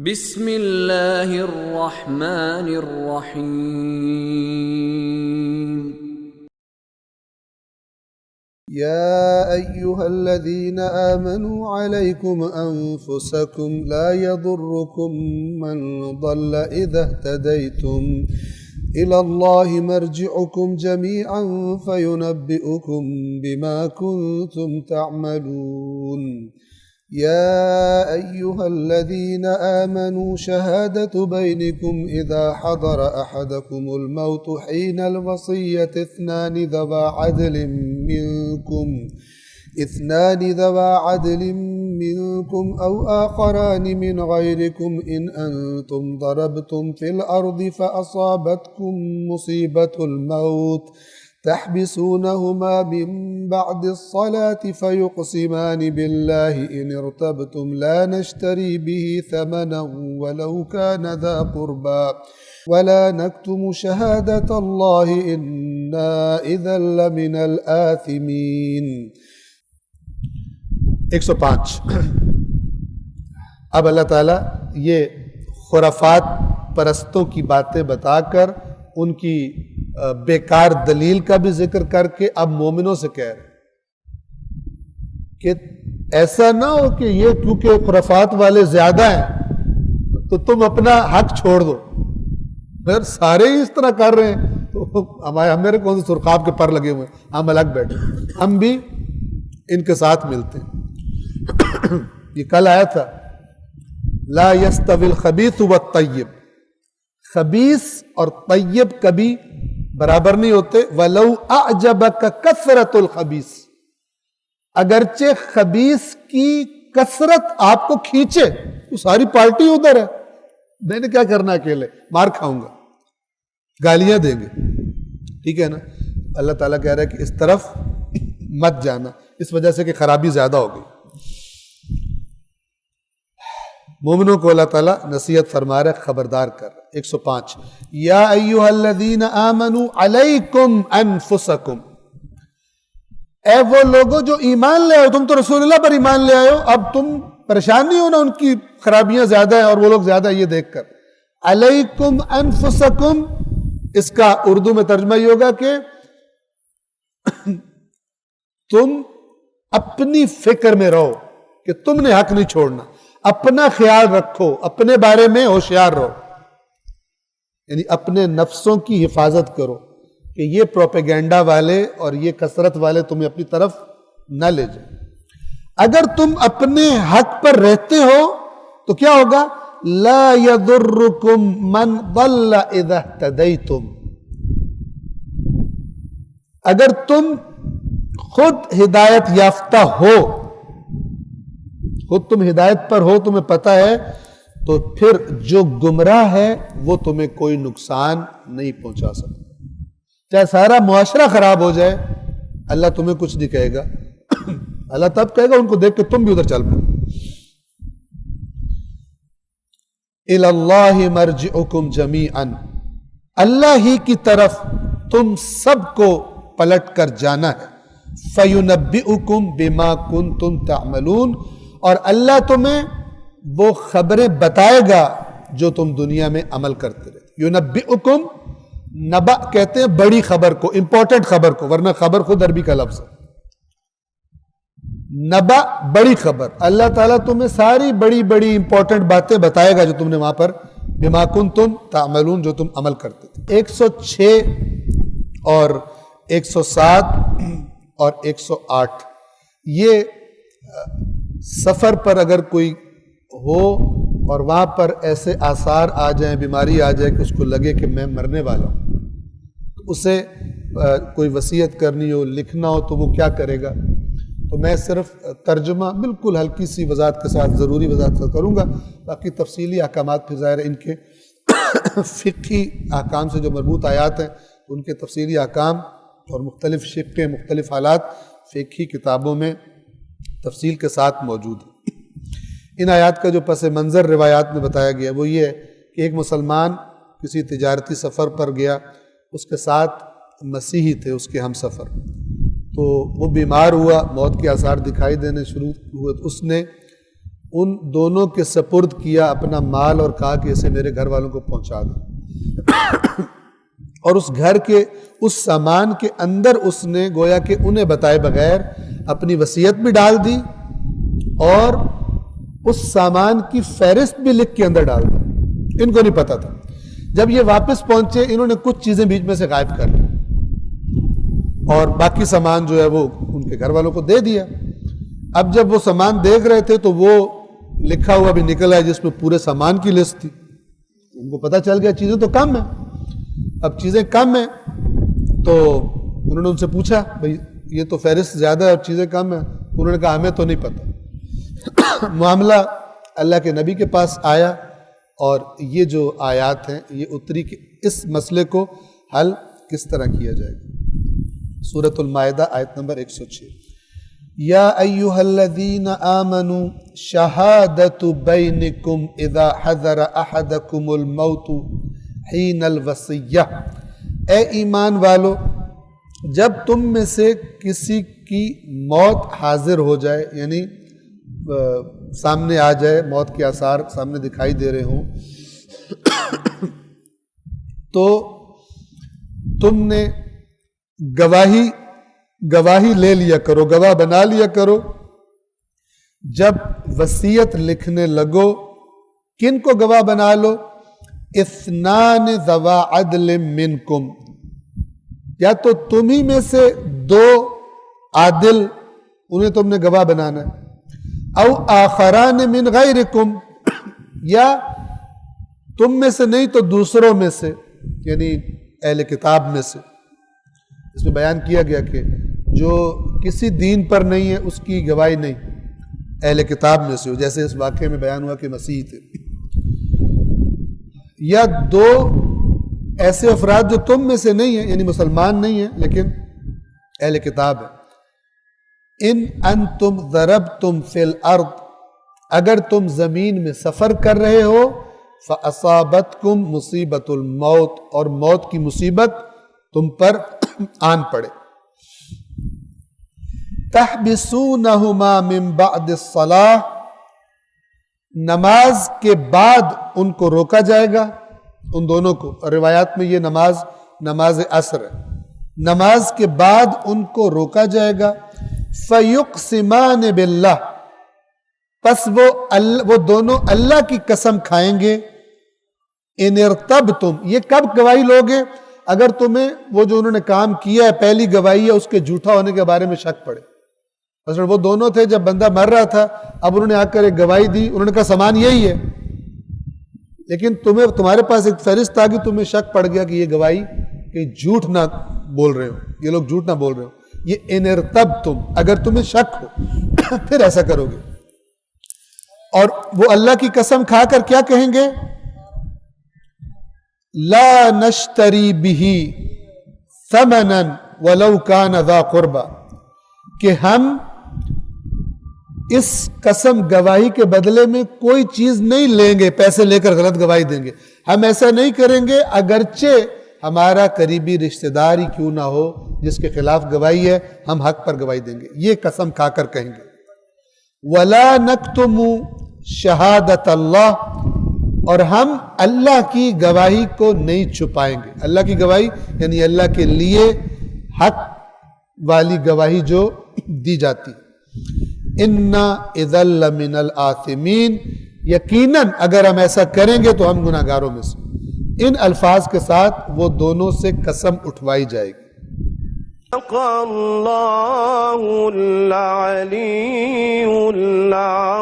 بسم اللہ الرحمن الرحیم يا أيها الذين آمنوا عليكم أنفسكم لا يضركم من ضل إذا اهتديتم إلى الله مرجعكم جميعا فينبئكم بما كنتم تعملون يا أيها الذين آمنوا شهادة بينكم إذا حضر أحدكم الموت حين الوصية اثنان ذوى عدل منكم أو آخران من غيركم إن أنتم ضربتم في الأرض فأصابتكم مصيبة الموت تحبسونهما من بعد الصلاة فيقسمان بالله إن ارتبتم لا نشتري به ثمنا ولو كان ذا قربى ولا نكتم شهادة الله إنا إذا لمن الآثمين 105 اب اللہ تعالیٰ یہ خرافات پرستوں کی باتیں بتا کر ان کی بیکار دلیل کا بھی ذکر کر کے اب مومنوں سے کہہ رہے کہ ایسا نہ ہو کہ یہ کیونکہ خرافات والے زیادہ ہیں تو تم اپنا حق چھوڑ دو، پھر سارے ہی اس طرح کر رہے ہیں تو ہمارے کون سے سرخاب کے پر لگے ہوئے ہیں، ہم الگ بیٹھے، ہم بھی ان کے ساتھ ملتے ہیں۔ یہ کل آیا تھا لا یستوی الخبیث والطیب، خبیث اور طیب کبھی برابر نہیں ہوتے۔ وَلَوْ أَعْجَبَكَ كَثْرَةُ الْخَبِيثِ، اگرچہ خبیث کی کثرت آپ کو کھینچے، تو ساری پارٹی ادھر ہے، میں نے کیا کرنا اکیلے، مار کھاؤں گا، گالیاں دیں گے، ٹھیک ہے نا۔ اللہ تعالیٰ کہہ رہا ہے کہ اس طرف مت جانا، اس وجہ سے کہ خرابی زیادہ ہو گئی۔ مومنوں کو اللہ تعالیٰ نصیحت فرما رہا ہے، خبردار کر رہا ہے۔ 105 یا ایہا الذین آمنوا علیکم انفسکم، اے وہ لوگوں جو ایمان لے آئے، تم تو رسول اللہ پر ایمان لے آئے ہو، اب تم پریشان نہیں ہونا ان کی خرابیاں زیادہ ہیں اور وہ لوگ زیادہ، یہ دیکھ کر۔ علیکم انفسکم، اس کا اردو میں ترجمہ یہ ہوگا کہ تم اپنی فکر میں رہو کہ تم نے حق نہیں چھوڑنا، اپنا خیال رکھو، اپنے بارے میں ہوشیار رہو، یعنی اپنے نفسوں کی حفاظت کرو کہ یہ پروپیگنڈا والے اور یہ کثرت والے تمہیں اپنی طرف نہ لے جائیں۔ اگر تم اپنے حق پر رہتے ہو تو کیا ہوگا؟ لا یضرکم من ضل اذا اہتدیتم، اگر تم خود ہدایت یافتہ ہو، خود تم ہدایت پر ہو، تمہیں پتہ ہے، تو پھر جو گمراہ ہے وہ تمہیں کوئی نقصان نہیں پہنچا سکتا۔ چاہے سارا معاشرہ خراب ہو جائے، اللہ تمہیں کچھ نہیں کہے گا، اللہ تب کہے گا ان کو دیکھ کے تم بھی ادھر چل پڑو۔ الی اللہ مرجعکم جمیعا، اللہ ہی کی طرف تم سب کو پلٹ کر جانا ہے۔ فینبئکم بما کنتم تعملون، اور اللہ تمہیں وہ خبریں بتائے گا جو تم دنیا میں عمل کرتے رہے۔ یونبئکم، نبأ کہتے ہیں بڑی خبر کو، امپورٹنٹ خبر کو، ورنہ خبر خود عربی کا لفظ ہے۔ نبأ بڑی خبر، اللہ تعالیٰ تمہیں ساری بڑی بڑی امپورٹنٹ باتیں بتائے گا جو تم نے وہاں پر بما کنتم تعملون، جو تم عمل کرتے تھے۔ 106 اور 107 اور 108 یہ سفر پر اگر کوئی ہو اور وہاں پر ایسے آثار آ جائیں، بیماری آ جائے کہ اس کو لگے کہ میں مرنے والا ہوں، اسے کوئی وصیت کرنی ہو، لکھنا ہو، تو وہ کیا کرے گا؟ تو میں صرف ترجمہ بالکل ہلکی سی وضاحت کے ساتھ، ضروری وضاحت کروں گا، باقی تفصیلی احکامات پھر ظاہر ان کے فقہی احکام سے جو مربوط آیات ہیں ان کے تفصیلی احکام اور مختلف شقیں، مختلف حالات فقہی کتابوں میں تفصیل کے ساتھ موجود ہیں۔ ان آیات کا جو پس منظر روایات میں بتایا گیا وہ یہ ہے کہ ایک مسلمان کسی تجارتی سفر پر گیا، اس کے ساتھ مسیحی تھے اس کے ہم سفر، تو وہ بیمار ہوا، موت کے آثار دکھائی دینے شروع ہوئے، تو اس نے ان دونوں کے سپرد کیا اپنا مال اور کہا کہ اسے میرے گھر والوں کو پہنچا دو۔ اور اس گھر کے اس سامان کے اندر اس نے گویا کہ انہیں بتائے بغیر اپنی وصیت بھی ڈال دی اور اس سامان کی فہرست بھی لکھ کے اندر ڈال دی۔ ان کو نہیں پتا تھا۔ جب یہ واپس پہنچے انہوں نے کچھ چیزیں بیچ میں سے غائب کر لی اور باقی سامان جو ہے وہ ان کے گھر والوں کو دے دیا۔ اب جب وہ سامان دیکھ رہے تھے تو وہ لکھا ہوا بھی نکلا ہے جس میں پورے سامان کی لسٹ تھی۔ ان کو پتا چل گیا چیزیں تو کم ہیں۔ اب چیزیں کم ہیں تو انہوں نے ان سے پوچھا بھئی یہ تو فہرست زیادہ ہے اور چیزیں کم ہیں، انہوں نے کہا ہمیں تو نہیں پتا۔ معاملہ اللہ کے نبی کے پاس آیا اور یہ جو آیات ہیں یہ اتری کہ اس مسئلے کو حل کس طرح کیا جائے گا۔ سورۃ المائدہ آیت نمبر 106۔ یا ایہا الذین آمنوا شہادت بینکم اذا حضر احدکم الموت حین الوصیہ۔ اے ایمان والو، جب تم میں سے کسی کی موت حاضر ہو جائے، یعنی سامنے آ جائے، موت کے آثار سامنے دکھائی دے رہے ہوں، تو تم نے گواہی لے لیا کرو، گواہ بنا لیا کرو۔ جب وصیت لکھنے لگو کن کو گواہ بنا لو؟ اثنان ذوا عدل منکم، یا تو تمہیں میں سے دو عادل انہیں تم نے گواہ بنانا ہے، او آخران من غیرکم، یا تم میں سے نہیں تو دوسروں میں سے، یعنی اہل کتاب میں سے۔ اس میں بیان کیا گیا کہ جو کسی دین پر نہیں ہے اس کی گواہی نہیں، اہل کتاب میں سے ہو، جیسے اس واقعے میں بیان ہوا کہ مسیح تھے، یا دو ایسے افراد جو تم میں سے نہیں ہیں، یعنی مسلمان نہیں ہیں لیکن اہل کتاب ہے۔ ان انتم ضربتم فی الارض، اگر تم زمین میں سفر کر رہے ہو، فاصابتکم مصیبت الموت، اور موت کی مصیبت تم پر آن پڑے، تحبسونہما من بعد الصلاۃ، نماز کے بعد ان کو روکا جائے گا، ان دونوں کو، روایات میں یہ نماز عصر ہے، نماز کے بعد ان کو روکا جائے گا۔ فَيُقْسِمَانِ بِاللَّهِ، پس وہ دونوں اللہ کی قسم کھائیں گے۔ اِنِ ارْتَبْتُمْ، یہ کب گواہی لوگے؟ اگر تمہیں وہ جو انہوں نے کام کیا ہے پہلی گواہی ہے اس کے جھوٹا ہونے کے بارے میں شک پڑے۔ مثلا وہ دونوں تھے، جب بندہ مر رہا تھا اب انہوں نے آ کر ایک گواہی دی، انہوں نے کہا سامان یہی ہے، لیکن تمہارے پاس ایک فہرست آ گئی، تمہیں شک پڑ گیا کہ یہ گواہی کہ جھوٹ نہ بول رہے ہو، یہ لوگ جھوٹ نہ بول رہے ہو۔ یہ ان ارتبتم، اگر تمہیں شک ہو پھر ایسا کرو گے۔ اور وہ اللہ کی قسم کھا کر کیا کہیں گے؟ لا نشتری بہ ثمنا ولو کان ذا قربا، کہ ہم اس قسم گواہی کے بدلے میں کوئی چیز نہیں لیں گے، پیسے لے کر غلط گواہی دیں گے، ہم ایسا نہیں کریں گے اگرچہ ہمارا قریبی رشتہ دار ہی کیوں نہ ہو جس کے خلاف گواہی ہے، ہم حق پر گواہی دیں گے، یہ قسم کھا کر کہیں گے۔ وَلَا نَكْتُمُ شَهَادَةَ اللَّهِ، اور ہم اللہ کی گواہی کو نہیں چھپائیں گے۔ اللہ کی گواہی یعنی اللہ کے لیے حق والی گواہی جو دی جاتی۔ إِنَّا إِذًا لَمِنَ الْآثِمِينَ، یقیناً اگر ہم ایسا کریں گے تو ہم گناہگاروں میں سے۔ ان الفاظ کے ساتھ وہ دونوں سے قسم اٹھوائی جائے گی۔ صدق اللہ العلی العظیم۔